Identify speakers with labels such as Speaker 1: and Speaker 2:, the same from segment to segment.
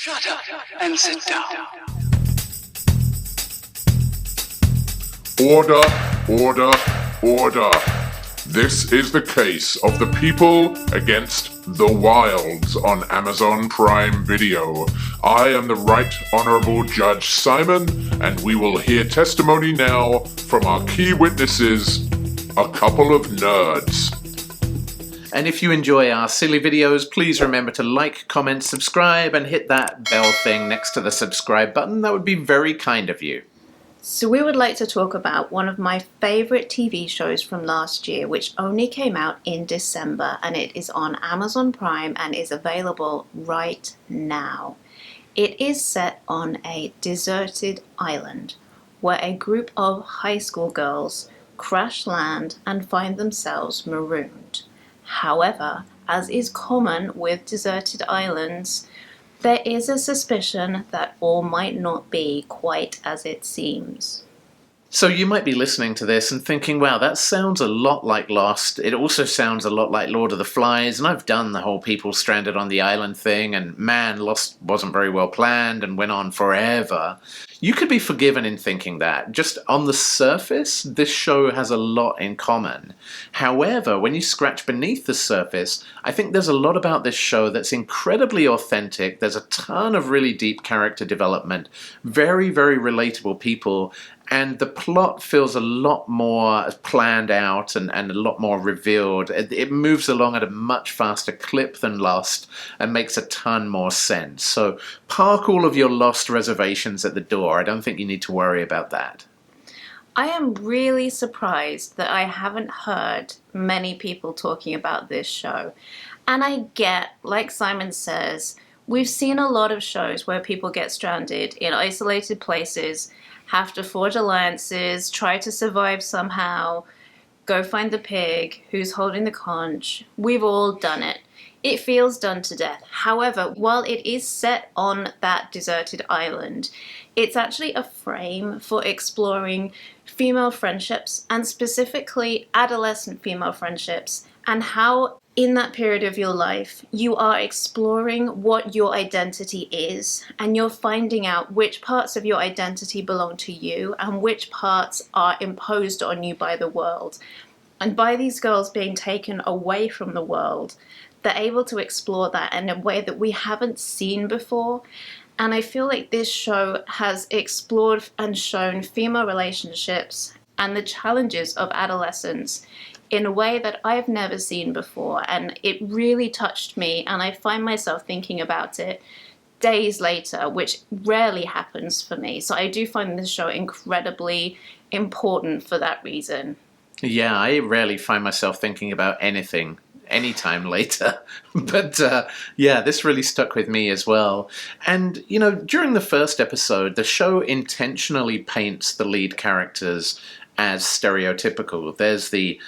Speaker 1: Shut up and sit down.
Speaker 2: Order, order, order. This is the case of the people against the wilds on Amazon Prime Video. I am the Right Honourable Judge Simon, and we will hear testimony now from our key witnesses, a couple of nerds.
Speaker 3: And if you enjoy our silly videos, please remember to like, comment, subscribe, and hit that bell thing next to the subscribe button. That would be very kind of you.
Speaker 4: So we would like to talk about one of my favourite TV shows from last year, which only came out in December, and it is on Amazon Prime and is available right now. It is set on a deserted island where a group of high school girls crash land and find themselves marooned. However, as is common with deserted islands, there is a suspicion that all might not be quite as it seems.
Speaker 3: So you might be listening to this and thinking, wow, that sounds a lot like Lost. It also sounds a lot like Lord of the Flies, and I've done the whole people stranded on the island thing, and man, Lost wasn't very well planned and went on forever. You could be forgiven in thinking that. Just on the surface, this show has a lot in common. However, when you scratch beneath the surface, I think there's a lot about this show that's incredibly authentic. There's a ton of really deep character development, very, very relatable people, and the plot feels a lot more planned out and a lot more revealed. It moves along at a much faster clip than Lost and makes a ton more sense. So park all of your Lost reservations at the door. I don't think you need to worry about that.
Speaker 4: I am really surprised that I haven't heard many people talking about this show. And I get, like Simon says, we've seen a lot of shows where people get stranded in isolated places, have to forge alliances, try to survive somehow, go find the pig who's holding the conch. We've all done it. It feels done to death. However, while it is set on that deserted island, it's actually a frame for exploring female friendships, and specifically adolescent female friendships, and how in that period of your life you are exploring what your identity is, and you're finding out which parts of your identity belong to you and which parts are imposed on you by the world. And by these girls being taken away from the world, they're able to explore that in a way that we haven't seen before. And I feel like this show has explored and shown female relationships and the challenges of adolescence in a way that I've never seen before. And it really touched me, and I find myself thinking about it days later, which rarely happens for me. So I do find this show incredibly important for that reason.
Speaker 3: Yeah, I rarely find myself thinking about anything anytime later. But yeah, this really stuck with me as well. And, you know, during the first episode, the show intentionally paints the lead characters as stereotypical. There's the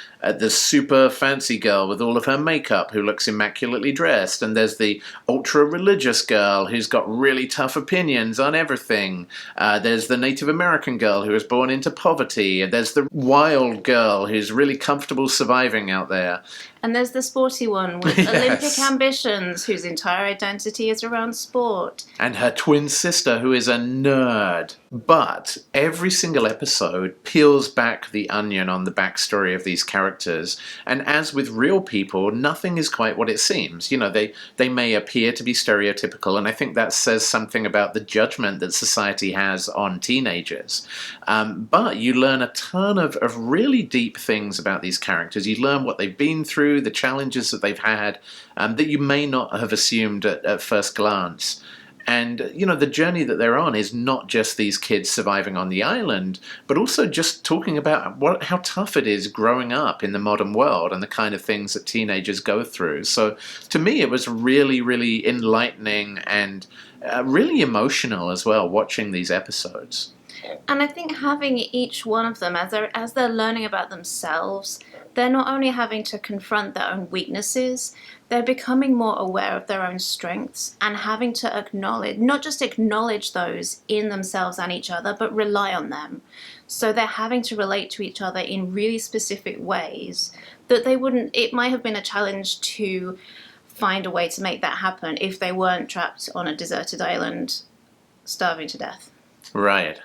Speaker 3: super fancy girl with all of her makeup who looks immaculately dressed, and there's the ultra religious girl who's got really tough opinions on everything. There's the Native American girl who was born into poverty. There's the wild girl who's really comfortable surviving out there.
Speaker 4: And there's the sporty one with Olympic ambitions, whose entire identity is around sport.
Speaker 3: And her twin sister, who is a nerd. But every single episode peels back the onion on the backstory of these characters. And as with real people, nothing is quite what it seems. You know, they may appear to be stereotypical, and I think that says something about the judgment that society has on teenagers. But you learn a ton of really deep things about these characters. You learn what they've been through, the challenges that they've had, that you may not have assumed at first glance. And, you know, the journey that they're on is not just these kids surviving on the island, but also just talking about how tough it is growing up in the modern world and the kind of things that teenagers go through. So to me, it was really, really enlightening and really emotional as well, watching these episodes.
Speaker 4: And I think having each one of them, as they're learning about themselves, they're not only having to confront their own weaknesses, they're becoming more aware of their own strengths and having to acknowledge, not just acknowledge those in themselves and each other, but rely on them. So they're having to relate to each other in really specific ways that they wouldn't, it might have been a challenge to find a way to make that happen if they weren't trapped on a deserted island starving to death.
Speaker 3: Right.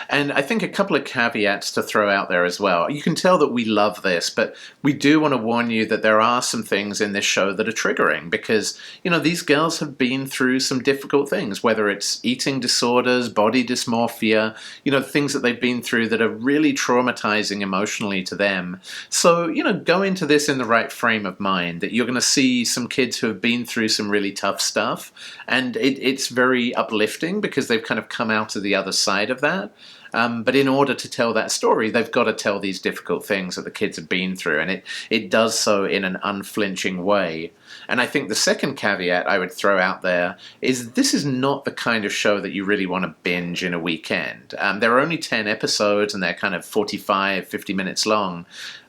Speaker 3: And I think a couple of caveats to throw out there as well. You can tell that we love this, but we do want to warn you that there are some things in this show that are triggering because, these girls have been through some difficult things, whether it's eating disorders, body dysmorphia, things that they've been through that are really traumatizing emotionally to them. So, go into this in the right frame of mind, that you're going to see some kids who have been through some really tough stuff, and it's very uplifting because they've kind of come out of the other side of that. But in order to tell that story, they've got to tell these difficult things that the kids have been through, and it does so in an unflinching way. And I think the second caveat I would throw out there is this is not the kind of show that you really want to binge in a weekend. There are only 10 episodes, and they're kind of 45, 50 minutes long.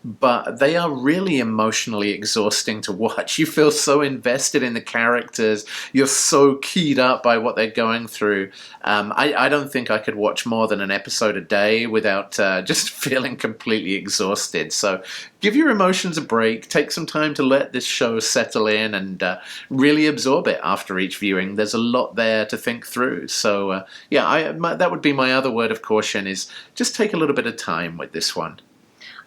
Speaker 3: But they are really emotionally exhausting to watch. You feel so invested in the characters. You're so keyed up by what they're going through. I don't think I could watch more than an episode a day without just feeling completely exhausted. So give your emotions a break. Take some time to let this show settle in and really absorb it after each viewing. There's a lot there to think through. So that would be my other word of caution, is just take a little bit of time with this one.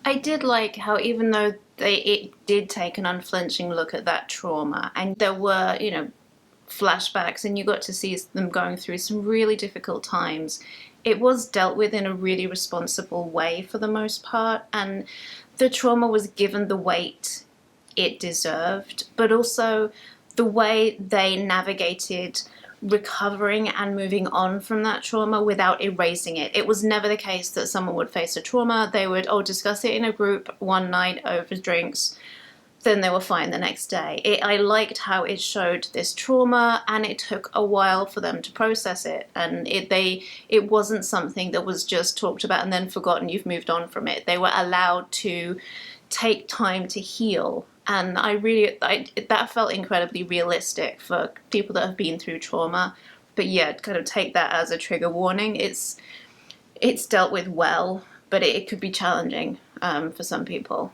Speaker 4: I did like how even though it did take an unflinching look at that trauma, and there were, flashbacks, and you got to see them going through some really difficult times, it was dealt with in a really responsible way for the most part, and the trauma was given the weight it deserved, but also the way they navigated recovering and moving on from that trauma without erasing it. It was never the case that someone would face a trauma, they would discuss it in a group one night over drinks, then they were fine the next day. I liked how it showed this trauma, and it took a while for them to process it, and it wasn't something that was just talked about and then forgotten, you've moved on from it. They were allowed to take time to heal. And that felt incredibly realistic for people that have been through trauma. But yeah, kind of take that as a trigger warning. It's dealt with well, but it could be challenging for some people.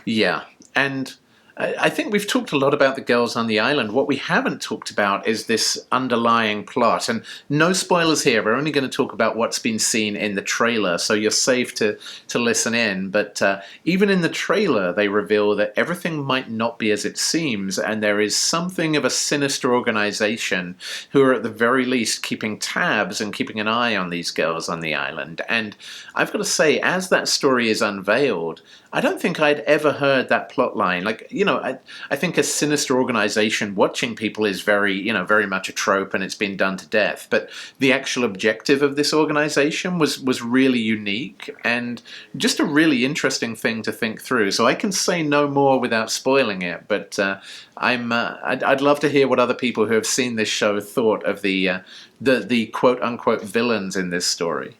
Speaker 3: Yeah, and I think we've talked a lot about the girls on the island. What we haven't talked about is this underlying plot. And no spoilers here. We're only going to talk about what's been seen in the trailer, so you're safe to listen in. But even in the trailer, they reveal that everything might not be as it seems, and there is something of a sinister organization who are at the very least keeping tabs and keeping an eye on these girls on the island. And I've got to say, as that story is unveiled, I don't think I'd ever heard that plot line. Like, I think a sinister organization watching people is very much a trope, and it's been done to death. But the actual objective of this organization was really unique and just a really interesting thing to think through. So I can say no more without spoiling it. But I'd love to hear what other people who have seen this show thought of the quote unquote villains in this story.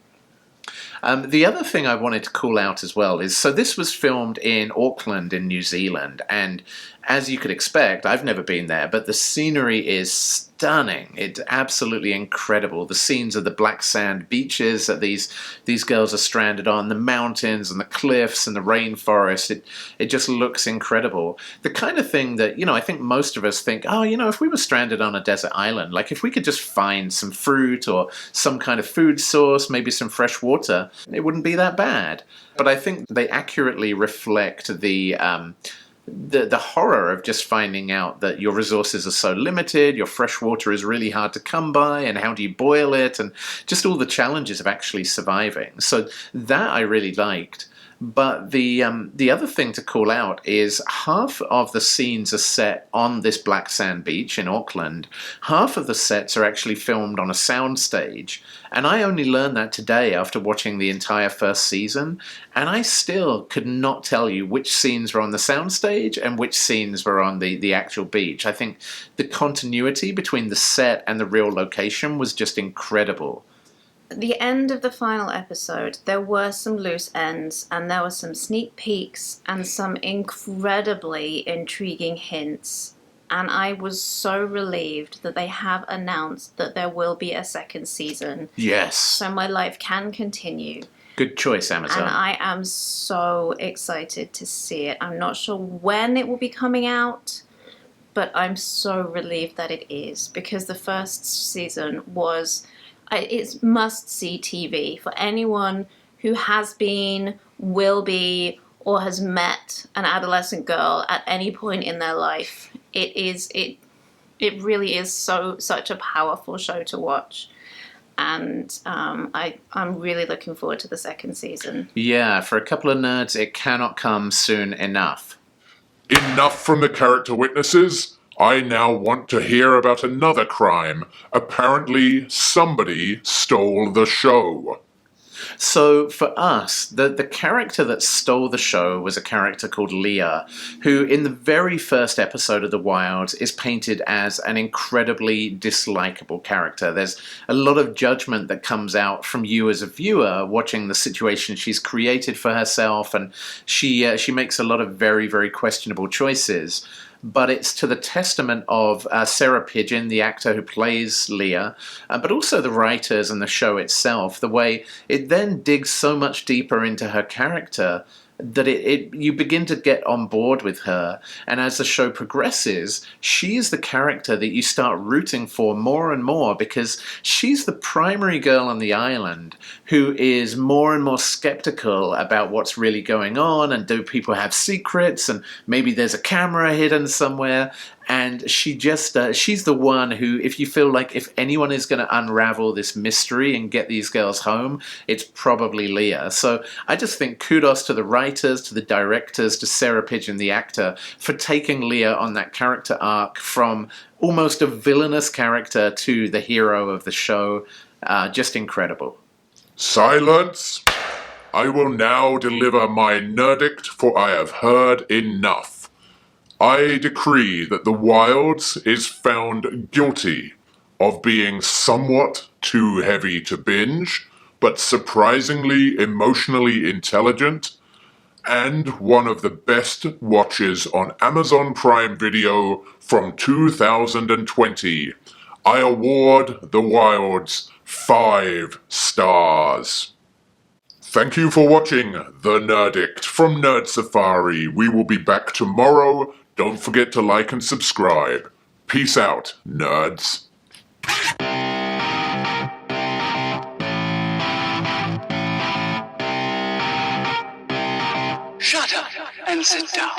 Speaker 3: The other thing I wanted to call out as well is, so this was filmed in Auckland in New Zealand, and as you could expect, I've never been there, but the scenery is stunning. It's absolutely incredible. The scenes of the black sand beaches that these girls are stranded on, the mountains and the cliffs and the rainforest, it just looks incredible. The kind of thing that, I think most of us think, if we were stranded on a desert island, like if we could just find some fruit or some kind of food source, maybe some fresh water, it wouldn't be that bad. But I think they accurately reflect the horror of just finding out that your resources are so limited, your fresh water is really hard to come by, and how do you boil it, and just all the challenges of actually surviving. So that I really liked. But the other thing to call out is half of the scenes are set on this black sand beach in Auckland. Half of the sets are actually filmed on a soundstage. And I only learned that today after watching the entire first season. And I still could not tell you which scenes were on the soundstage and which scenes were on the actual beach. I think the continuity between the set and the real location was just incredible.
Speaker 4: At the end of the final episode, there were some loose ends, and there were some sneak peeks and some incredibly intriguing hints. And I was so relieved that they have announced that there will be a second season.
Speaker 3: Yes.
Speaker 4: So my life can continue.
Speaker 3: Good choice, Amazon.
Speaker 4: And I am so excited to see it. I'm not sure when it will be coming out, but I'm so relieved that it is, because the first season was, it's must-see TV for anyone who has been, will be, or has met an adolescent girl at any point in their life. It really is such a powerful show to watch. And I'm really looking forward to the second season.
Speaker 3: Yeah, for a couple of nerds, it cannot come soon enough.
Speaker 2: Enough from the character witnesses. I now want to hear about another crime. Apparently, somebody stole the show.
Speaker 3: So for us, the character that stole the show was a character called Leah, who in the very first episode of The Wilds is painted as an incredibly dislikable character. There's a lot of judgment that comes out from you as a viewer watching the situation she's created for herself, and she makes a lot of very, very questionable choices. But it's to the testament of Sarah Pidgeon, the actor who plays Leah, but also the writers and the show itself, the way it then digs so much deeper into her character that you begin to get on board with her. And as the show progresses, she is the character that you start rooting for more and more, because she's the primary girl on the island who is more and more skeptical about what's really going on, and do people have secrets, and maybe there's a camera hidden somewhere. And she just, she's the one who, if you feel like if anyone is going to unravel this mystery and get these girls home, it's probably Leah. So I just think kudos to the writers, to the directors, to Sarah Pidgeon, the actor, for taking Leah on that character arc from almost a villainous character to the hero of the show. Just incredible.
Speaker 2: Silence! I will now deliver my Nerdict, for I have heard enough. I decree that The Wilds is found guilty of being somewhat too heavy to binge, but surprisingly emotionally intelligent, and one of the best watches on Amazon Prime Video from 2020. I award The Wilds 5 stars. Thank you for watching The Nerdict from Nerd Safari. We will be back tomorrow. Don't forget to like and subscribe. Peace out, nerds.
Speaker 1: Shut up and sit down.